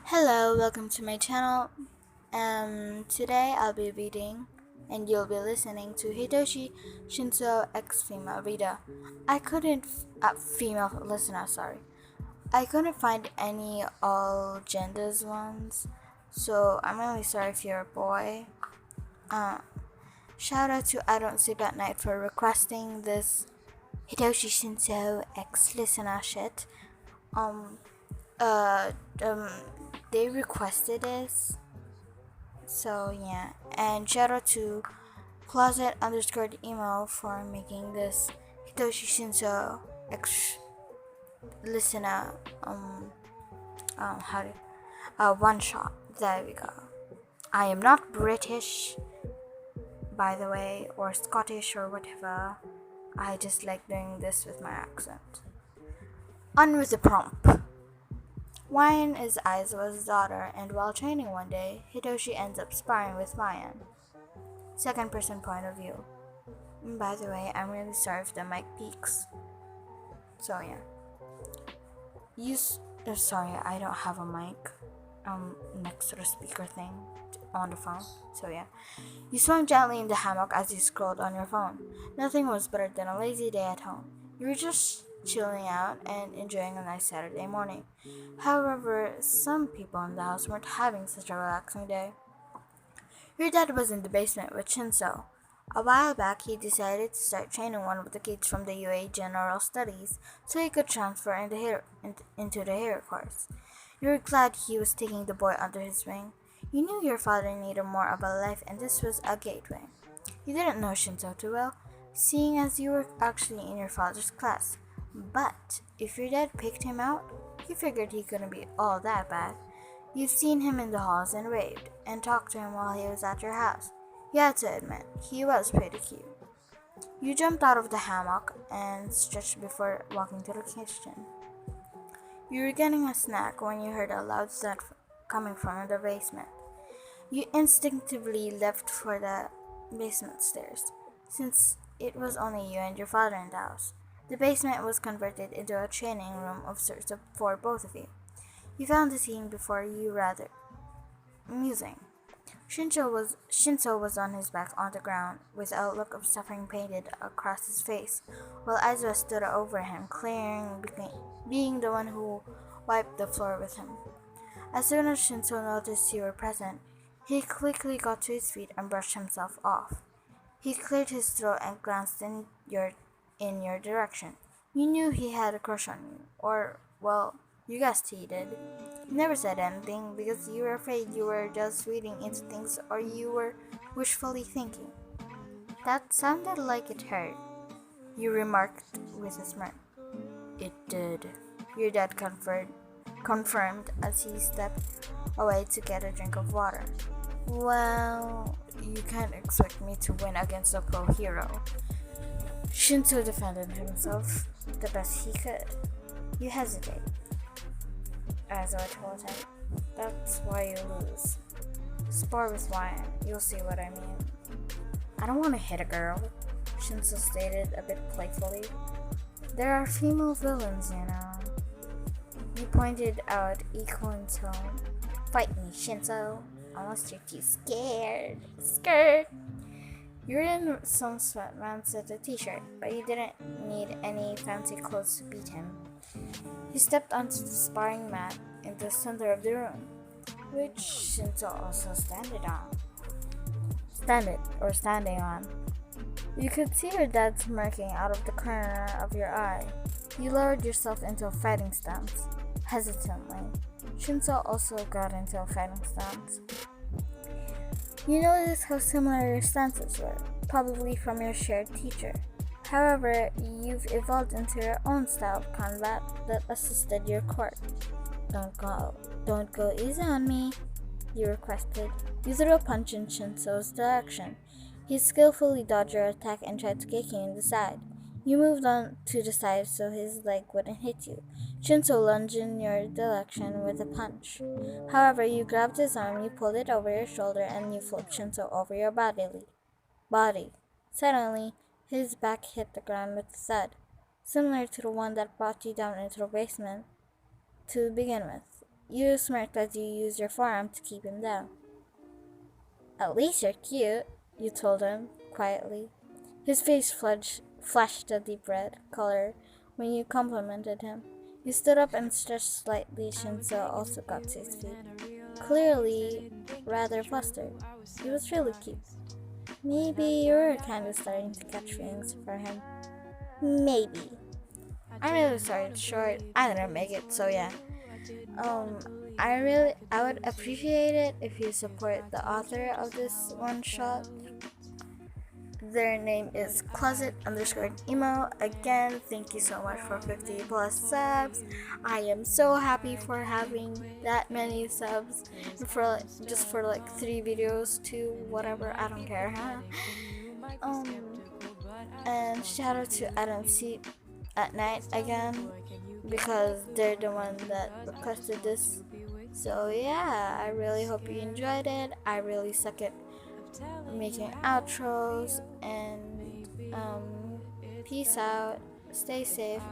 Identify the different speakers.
Speaker 1: Hello, welcome to my channel. Today I'll be reading and you'll be listening to Hitoshi Shinsou X Female Reader. I couldn't, female listener, sorry. I couldn't find any all genders ones, so I'm really sorry if you're a boy. Uh, Shout out to I Don't Sleep at Night for requesting this Hitoshi Shinsou X listener shit. Um, uh, um, they requested this. So yeah, and shout out to closet underscore email for making this Hitoshi Shinso X listener how to one shot. There we go. I am not British, by the way, or Scottish or whatever. I just like doing this with my accent. On with the prompt. Wine is Aizawa's daughter, and while training one day, Hitoshi ends up sparring with Mayan. Second person point of view. By the way, I'm really sorry if the mic peaks. So yeah. Sorry, I don't have a mic next to the speaker thing on the phone. So yeah. You swung gently in the hammock as you scrolled on your phone. Nothing was better than a lazy day at home. You were just chilling out and enjoying a nice Saturday morning. However, some people in the house weren't having such a relaxing day. Your dad was in the basement with Shinsou. A while back, he decided to start training one of the kids from the UA General Studies so he could transfer into the hero course. You were glad he was taking the boy under his wing. You knew your father needed more of a life, and this was a gateway. You didn't know Shinsou too well, seeing as you were actually in your father's class. But if your dad picked him out, you figured he couldn't be all that bad. You've seen him in the halls and waved, and talked to him while he was at your house. You had to admit, he was pretty cute. You jumped out of the hammock and stretched before walking to the kitchen. You were getting a snack when you heard a loud thud coming from the basement. You instinctively left for the basement stairs, since it was only you and your father in the house. The basement was converted into a training room of sorts for both of you. You found the scene before you rather amusing. Shinsou was on his back on the ground, with a look of suffering painted across his face, while Aizawa stood over him, being the one who wiped the floor with him. As soon as Shinsou noticed you were present, he quickly got to his feet and brushed himself off. He cleared his throat and glanced in your direction. You knew he had a crush on you, or, well, you guessed he did. You never said anything because you were afraid you were just reading into things or you were wishfully thinking. That sounded like it hurt, you remarked with a smirk. It did, your dad confirmed as he stepped away to get a drink of water. Well, you can't expect me to win against a pro hero. Shinsou defended himself the best he could. You hesitate. As I told him, that's why you lose. Spar with wine, you'll see what I mean. I don't want to hit a girl, Shinsou stated a bit playfully. There are female villains, you know. You pointed out equal in tone. Fight me, Shinsou, unless you're too scared. Skirt! You were in some sweatpants and a t-shirt, but you didn't need any fancy clothes to beat him. He stepped onto the sparring mat in the center of the room, which Shinsou also standing on. You could see your dad smirking out of the corner of your eye. You lowered yourself into a fighting stance, hesitantly. Shinsou also got into a fighting stance. You noticed how similar your stances were, probably from your shared teacher. However, you've evolved into your own style of combat that assisted your court. Don't go easy on me, you requested. You threw a punch in Shinsou's direction. He skillfully dodged your attack and tried to kick you in the side. You moved on to the side so his leg wouldn't hit you. Shinsou lunged in your direction with a punch. However, you grabbed his arm, you pulled it over your shoulder, and you flipped Shinsou over your body. Suddenly, his back hit the ground with a thud, similar to the one that brought you down into the basement to begin with. You smirked as you used your forearm to keep him down. At least you're cute, you told him, quietly. His face flashed a deep red color when you complimented him. He stood up and stretched slightly. Shinsou also got to his feet, clearly rather flustered. He was really cute. Maybe you were kind of starting to catch feelings for him. Maybe. I'm really sorry it's short. I didn't make it, so yeah. I would appreciate it if you support the author of this one shot. Their name is closet_emo. Again, thank you so much for 50 plus subs. I am so happy for having that many subs for just for like 3 videos, 2, whatever, I don't care, huh? And shout out to Adam C at night again because they're the one that requested this. So yeah, I really hope you enjoyed it. I really suck at making outros, and peace out, stay safe.